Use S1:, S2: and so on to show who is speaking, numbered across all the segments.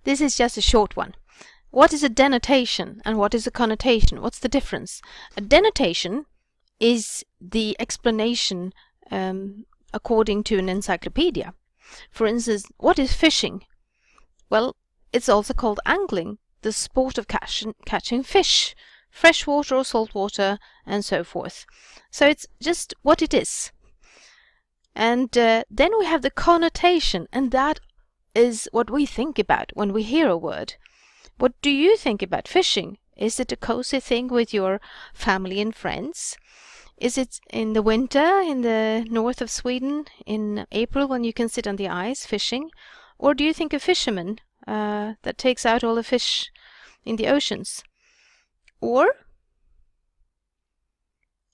S1: This is just a short one. What is a denotation and what is a connotation? What's the difference? A denotation is the explanation according to an encyclopedia. For instance, what is fishing? Well, it's also called angling, the sport of catching fish, freshwater or saltwater, and so forth. So it's just what it is. And then we have the connotation, and that is what we think about when we hear a word. What do you think about fishing? Is it a cozy thing with your family and friends? Is it in the winter in the north of Sweden in April when you can sit on the ice fishing? Or do you think a fisherman that takes out all the fish in the oceans? Or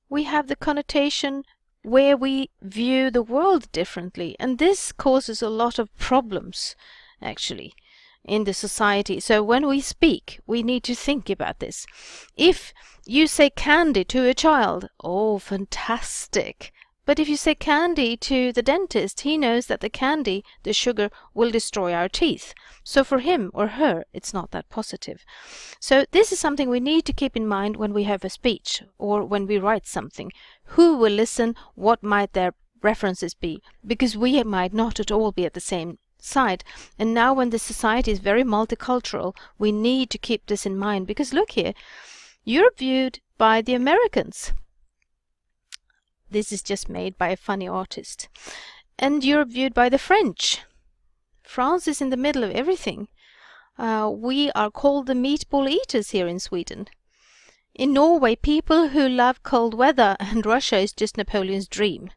S1: we have the connotation where we view the world differently, and this causes a lot of problems actually in the society. So when we speak, we need to think about this. If you say candy to a child, oh, fantastic. But if you say candy to the dentist, he knows that the candy, the sugar, will destroy our teeth. So for him or her, it's not that positive. So this is something we need to keep in mind when we have a speech or when we write something. Who will listen? What might their references be? Because we might not at all be at the same side. And now when the society is very multicultural, we need to keep this in mind. Because look here, you're viewed by the Americans. This is just made by a funny artist. And you're viewed by the French. France is in the middle of everything. We are called the meatball eaters here in Sweden. In Norway, people who love cold weather, and Russia is just Napoleon's dream.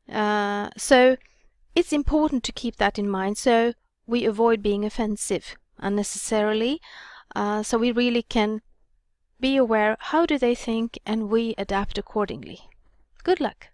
S1: So it's important to keep that in mind, so we avoid being offensive unnecessarily, so we really can be aware how do they think and we adapt accordingly. Good luck!